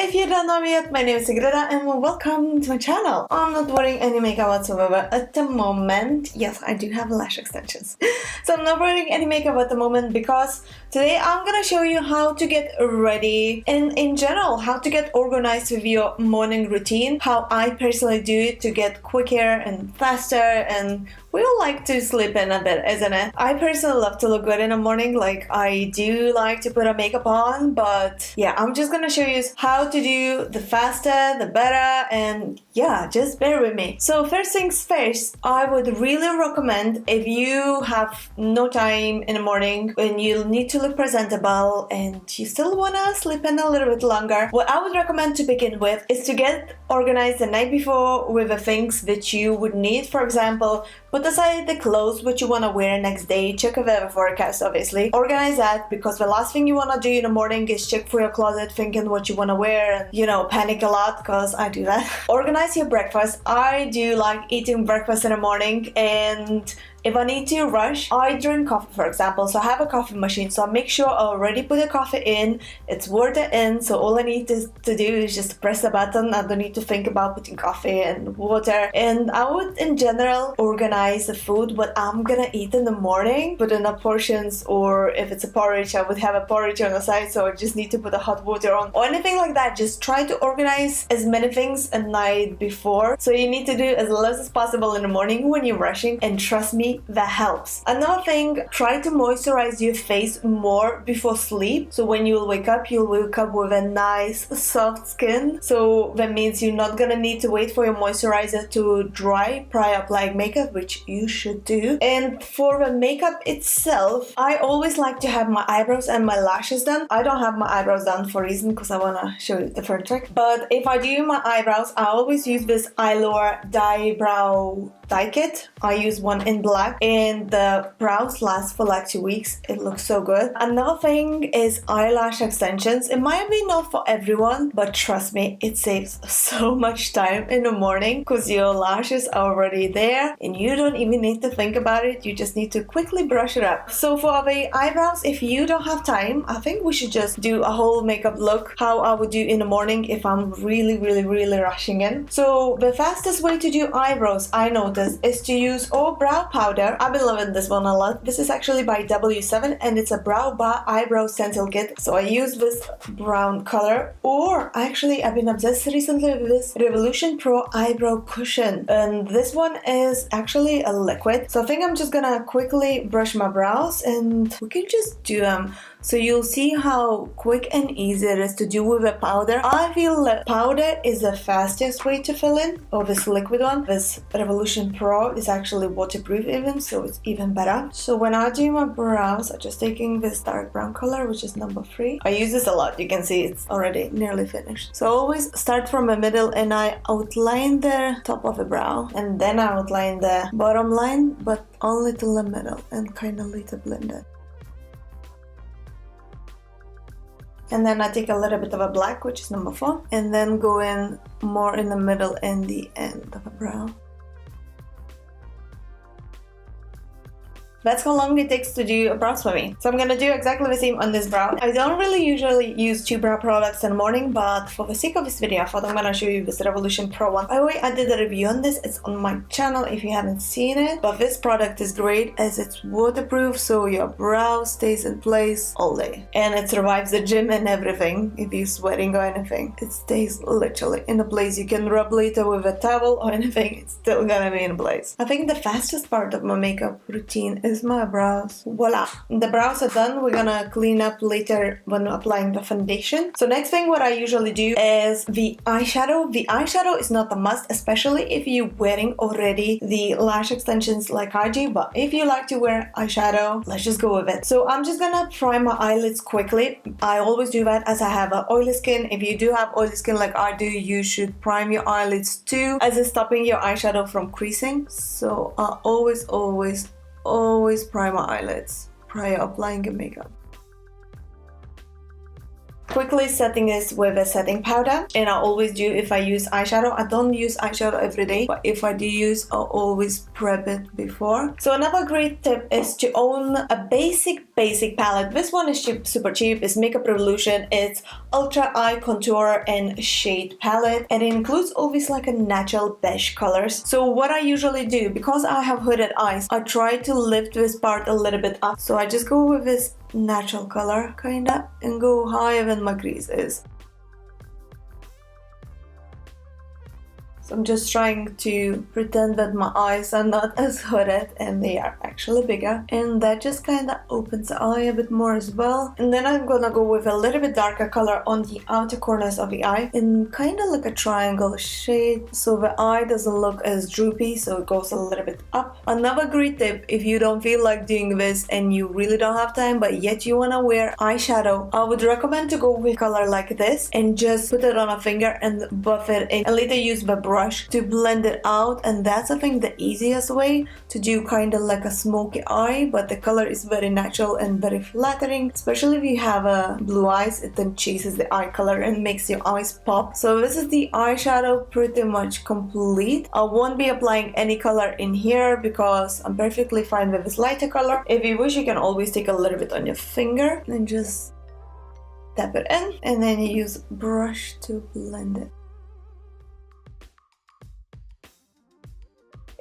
if you don't know me yet, my name is Ingrida and welcome to my channel. I'm not wearing any makeup whatsoever at the moment. Yes, I do have lash extensions. So I'm not wearing any makeup at the moment because today I'm gonna show you how to get ready and in general how to get organized with your morning routine, how I personally do it to get quicker and faster, and we all like to sleep in a bit, isn't it? I personally love to look good in the morning, like I do like to put a makeup on, but yeah, I'm just gonna show you how to do the faster, the better, and yeah, just bear with me. So first things first, I would really recommend if you have no time in the morning and you need to look presentable and you still wanna sleep in a little bit longer, what I would recommend to begin with is to get organized the night before with the things that you would need. For example, put aside the clothes which you want to wear next day, check the weather forecast obviously. Organize that, because the last thing you want to do in the morning is check for your closet thinking what you want to wear and panic a lot, because I do that. Organize your breakfast. I do like eating breakfast in the morning, and if I need to rush, I drink coffee, for example, so I have a coffee machine, so I make sure I already put the coffee in, it's water in, so all I need to do is just press the button. I don't need to think about putting coffee and water. And I would in general organize the food, what I'm gonna eat in the morning, put in the portions, or if it's a porridge, I would have a porridge on the side, so I just need to put the hot water on, or anything like that. Just try to organize as many things a night before, so you need to do as less as possible in the morning when you're rushing, and trust me, that helps. Another thing, try to moisturize your face more before sleep, so when you'll wake up with a nice soft skin. So that means you're not gonna need to wait for your moisturizer to dry prior applying makeup, which you should do. And for the makeup itself, I always like to have my eyebrows and my lashes done. I don't have my eyebrows done for a reason, because I wanna show you a different trick. But if I do my eyebrows, I always use this Eyelure dye kit. I use one in black, and the brows last for like 2 weeks. It looks so good. Another thing is eyelash extensions. It might be not for everyone, but trust me, it saves so much time in the morning, because your lashes are already there and you don't even need to think about it. You just need to quickly brush it up. So for the eyebrows, if you don't have time, I think we should just do a whole makeup look, how I would do in the morning if I'm really rushing in. So the fastest way to do eyebrows, I noticed, is to use brow powder. I've been loving this one a lot. This is actually by W7 and it's a brow bar eyebrow stencil kit. So I use this brown color, or actually I've been obsessed recently with this Revolution Pro eyebrow cushion, and this one is actually a liquid. So I think I'm just gonna quickly brush my brows and we can just do them. So you'll see how quick and easy it is to do with a powder. I feel that powder is the fastest way to fill in, or this liquid one. This Revolution Pro is actually waterproof even, so it's even better. So when I do my brows, I'm just taking this dark brown color, which is number 3. I use this a lot. You can see it's already nearly finished. So I always start from the middle and I outline the top of the brow, and then I outline the bottom line, but only till the middle, and kind of let it blend it. And then I take a little bit of a black, which is number 4, and then go in more in the middle and the end of a brow. That's how long it takes to do a brows for me. So I'm gonna do exactly the same on this brow. I don't really usually use 2 brow products in the morning, but for the sake of this video, I thought I'm gonna show you this Revolution Pro one. By the way, I did a review on this. It's on my channel if you haven't seen it. But this product is great as it's waterproof, so your brow stays in place all day. And it survives the gym and everything. If you're sweating or anything, it stays literally in place. You can rub later with a towel or anything, it's still gonna be in place. I think the fastest part of my makeup routine is my brows. Voila! The brows are done. We're gonna clean up later when applying the foundation. So next thing what I usually do is the eyeshadow. The eyeshadow is not a must, especially if you're wearing already the lash extensions like I do, but if you like to wear eyeshadow, let's just go with it. So I'm just gonna prime my eyelids quickly. I always do that as I have an oily skin. If you do have oily skin like I do, you should prime your eyelids too, as it's stopping your eyeshadow from creasing. So I always prime my eyelids prior applying your makeup. quickly setting this with a setting powder, and I always do if I use eyeshadow. I don't use eyeshadow every day, but if I do use, I'll always prep it before. So another great tip is to own a basic palette. This one is cheap, super cheap. It's Makeup Revolution. It's Ultra Eye Contour and Shade palette, and it includes always like a natural beige colors. So what I usually do, because I have hooded eyes, I try to lift this part a little bit up. So I just go with this natural color kinda and go higher than my crease is. So I'm just trying to pretend that my eyes are not as hooded and they are actually bigger, and that just kind of opens the eye a bit more as well. And then I'm gonna go with a little bit darker color on the outer corners of the eye in kind of like a triangle shade, so the eye doesn't look as droopy, so it goes a little bit up. Another great tip, if you don't feel like doing this and you really don't have time but yet you wanna wear eyeshadow, I would recommend to go with color like this and just put it on a finger and buff it in, and later use the brush to blend it out. And that's I think the easiest way to do kind of like a smoky eye, but the color is very natural and very flattering, especially if you have blue eyes. It then chases the eye color and makes your eyes pop. So this is the eyeshadow pretty much complete. I won't be applying any color in here because I'm perfectly fine with this lighter color. If you wish, you can always take a little bit on your finger and just tap it in, and then you use brush to blend it.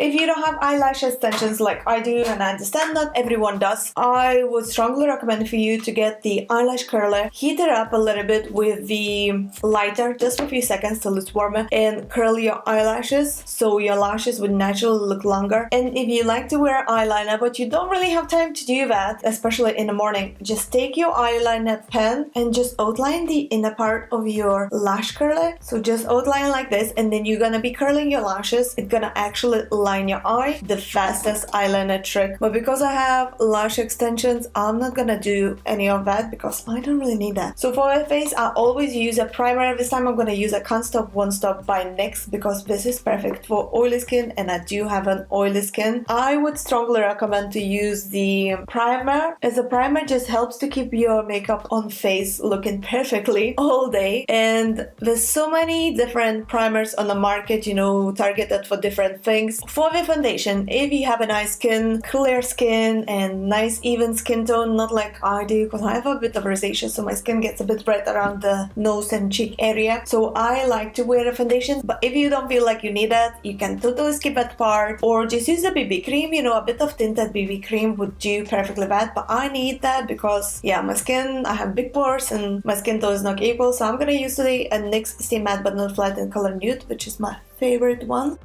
If you don't have eyelash extensions like I do, and I understand not everyone does, I would strongly recommend for you to get the eyelash curler, heat it up a little bit with the lighter just for a few seconds till it's warmer, and curl your eyelashes so your lashes would naturally look longer. And if you like to wear eyeliner but you don't really have time to do that, especially in the morning, just take your eyeliner pen and just outline the inner part of your lash curler. So just outline like this, and then you're gonna be curling your lashes. It's gonna actually line your eye, the fastest eyeliner trick. But because I have lash extensions, I'm not gonna do any of that because I don't really need that. So for my face, I always use a primer. This time I'm gonna use a Can't Stop Won't Stop by NYX because this is perfect for oily skin, and I do have an oily skin. I would strongly recommend to use the primer, as a primer just helps to keep your makeup on face looking perfectly all day. And there's so many different primers on the market, you know, targeted for different things. For the foundation, if you have a nice skin, clear skin, and nice even skin tone, not like I do because I have a bit of rosacea, so my skin gets a bit red around the nose and cheek area, so I like to wear a foundation. But if you don't feel like you need that, you can totally skip that part or just use a BB cream. You know, a bit of tinted BB cream would do perfectly bad, but I need that because, yeah, my skin, I have big pores and my skin tone is not equal, so I'm gonna use today a NYX Stay Matte But Not Flat in color Nude, which is my favorite one.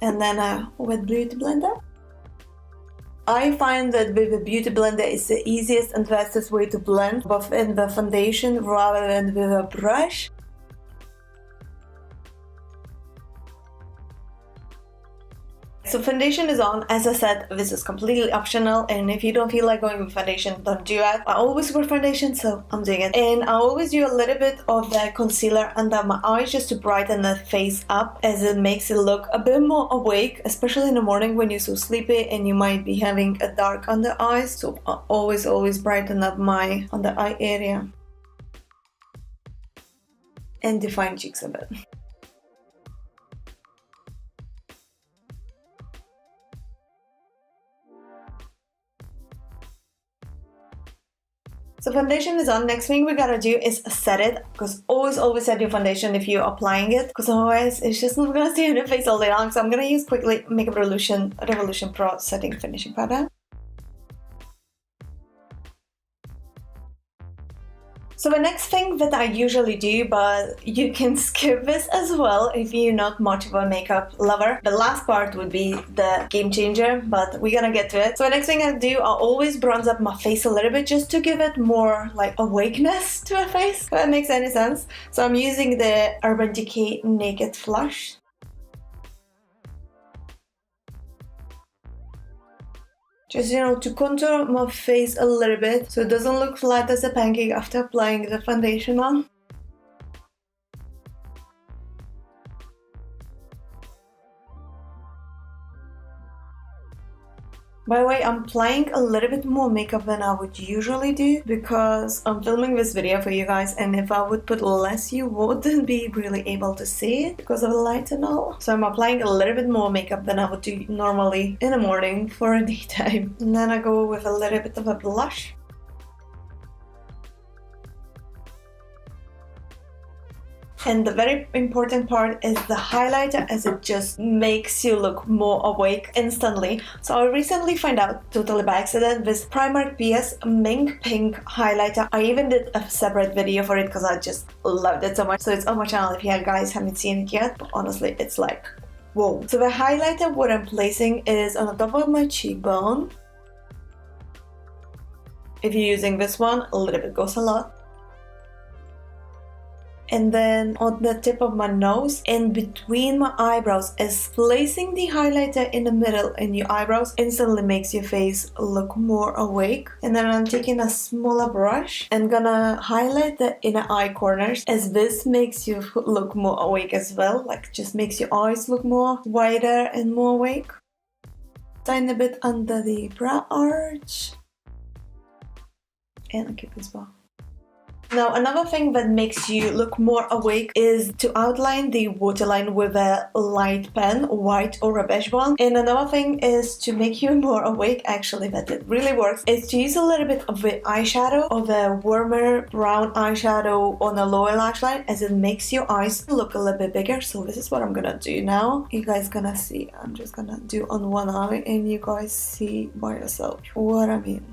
And then a wet beauty blender. I find that with a beauty blender it's the easiest and fastest way to blend both in the foundation rather than with a brush. So foundation is on. As I said, this is completely optional, and if you don't feel like going with foundation, don't do it. I always wear foundation, so I'm doing it. And I always do a little bit of the concealer under my eyes just to brighten the face up, as it makes it look a bit more awake, especially in the morning when you're so sleepy and you might be having a dark under eyes. So I always brighten up my under eye area and define cheeks a bit. So foundation is on. Next thing we gotta do is set it, because always set your foundation if you're applying it, because otherwise it's just not gonna stay on your face all day long. So I'm gonna use quickly Makeup Revolution Pro Setting Finishing Powder. So the next thing that I usually do, but you can skip this as well if you're not much of a makeup lover. The last part would be the game changer, but we're gonna get to it. So the next thing I do, I always bronze up my face a little bit just to give it more like awakeness to a face, if that makes any sense. So I'm using the Urban Decay Naked Flush. Just, you know, to contour my face a little bit so it doesn't look flat as a pancake after applying the foundation on. By the way, I'm applying a little bit more makeup than I would usually do because I'm filming this video for you guys, and if I would put less you wouldn't be really able to see it because of the light and all. So I'm applying a little bit more makeup than I would do normally in the morning for a daytime. And then I go with a little bit of a blush. And the very important part is the highlighter, as it just makes you look more awake instantly. So I recently found out, totally by accident, this Primark PS Mink Pink highlighter. I even did a separate video for it because I just loved it so much. So it's on my channel if you guys haven't seen it yet. But honestly, it's like, whoa. So the highlighter, what I'm placing is on the top of my cheekbone. If you're using this one, a little bit goes a lot. And then on the tip of my nose and between my eyebrows, as placing the highlighter in the middle in your eyebrows instantly makes your face look more awake. And then I'm taking a smaller brush and gonna highlight the inner eye corners, as this makes you look more awake as well, like just makes your eyes look more wider and more awake. Tiny bit under the brow arch and I'll keep this bar. Now, another thing that makes you look more awake is to outline the waterline with a light pen, white or a beige one. And another thing is to make you more awake, actually, that it really works, is to use a little bit of the eyeshadow, or the warmer brown eyeshadow on the lower lash line, as it makes your eyes look a little bit bigger. So this is what I'm gonna do now. You guys gonna see, I'm just gonna do on one eye and you guys see by yourself what I mean.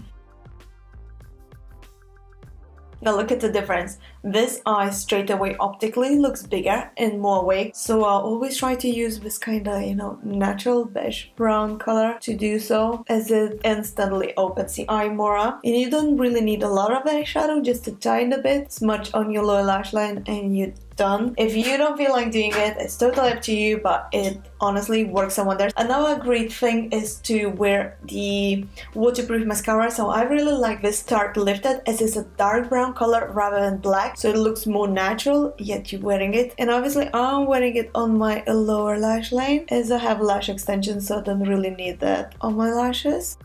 Now look at the difference. This eye straight away optically looks bigger and more awake. So I'll always try to use this kind of, you know, natural beige brown color to do so, as it instantly opens the eye more up. And you don't really need a lot of eyeshadow, just a tiny bit. Smudge on your lower lash line and you're done. If you don't feel like doing it, it's totally up to you, but it honestly works on wonders. Another great thing is to wear the waterproof mascara. So I really like this Tarte Lifted, as it's a dark brown color rather than black, so it looks more natural, yet you're wearing it. And obviously I'm wearing it on my lower lash line, as I have lash extensions, so I don't really need that on my lashes.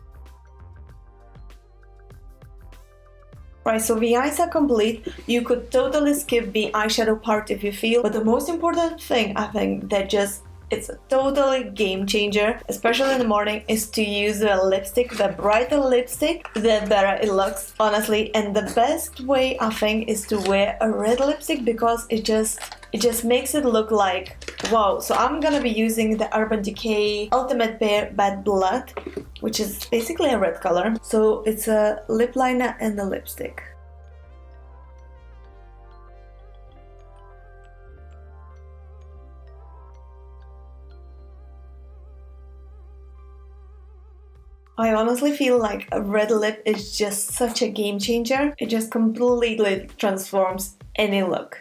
Right, so the eyes are complete. You could totally skip the eyeshadow part if you feel, but the most important thing, I think, that just it's a totally game changer, especially in the morning, is to use the lipstick. The brighter lipstick, the better it looks, honestly. And the best way, I think, is to wear a red lipstick, because it just makes it look like wow. So I'm gonna be using the Urban Decay Ultimate Pear Bad Blood, which is basically a red color. So it's a lip liner and a lipstick. I honestly feel like a red lip is just such a game changer. It just completely transforms any look.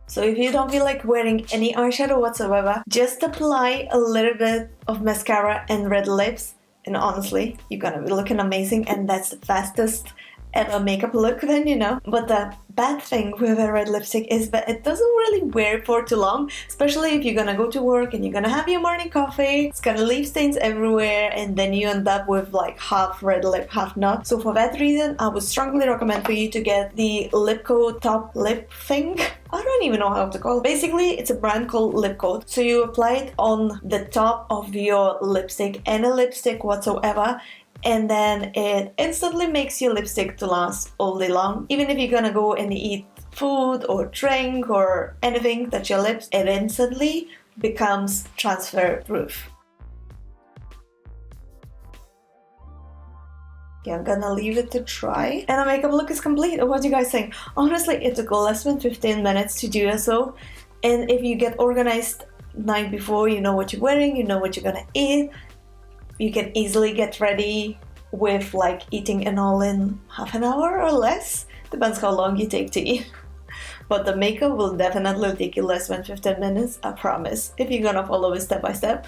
So if you don't feel like wearing any eyeshadow whatsoever, just apply a little bit of mascara and red lips, and honestly, you're gonna be looking amazing, and that's the fastest ever makeup look then, you know. But the bad thing with a red lipstick is that it doesn't really wear for too long, especially if you're gonna go to work and you're gonna have your morning coffee. It's gonna leave stains everywhere, and then you end up with like half red lip, half not. So for that reason, I would strongly recommend for you to get the Lip Coat top lip thing. I don't even know how to call it. Basically, it's a brand called Lip Coat. So you apply it on the top of your lipstick, any lipstick whatsoever, and then it instantly makes your lipstick to last all day long. Even if you're gonna go and eat food or drink or anything, touch your lips, it instantly becomes transfer proof. Yeah, I'm gonna leave it to dry. And our makeup look is complete. What do you guys think? Honestly, it took less than 15 minutes to do so. And if you get organized night before, you know what you're wearing, you know what you're gonna eat, you can easily get ready with like eating and all in half an hour or less. Depends how long you take to eat. But the makeup will definitely take you less than 15 minutes, I promise, if you're gonna follow it step by step.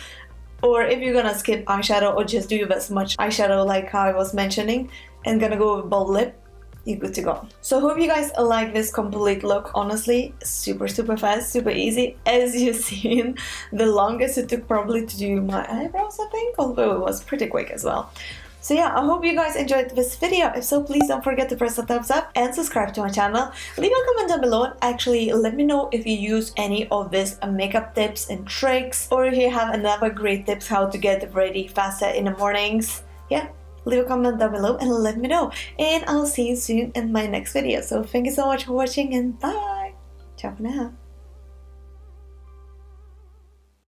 Or if you're gonna skip eyeshadow or just do as much eyeshadow like how I was mentioning and gonna go with bold lip, you're good to go. So hope you guys like this complete look. Honestly, super fast, super easy. As you've seen, the longest it took probably to do my eyebrows, I think, although it was pretty quick as well. So yeah, I hope you guys enjoyed this video. If so, please don't forget to press the thumbs up and subscribe to my channel. Leave a comment down below and actually let me know if you use any of these makeup tips and tricks, or if you have another great tips how to get ready faster in the mornings. Yeah, leave a comment down below and let me know. And I'll see you soon in my next video. So thank you so much for watching and bye. Ciao for now.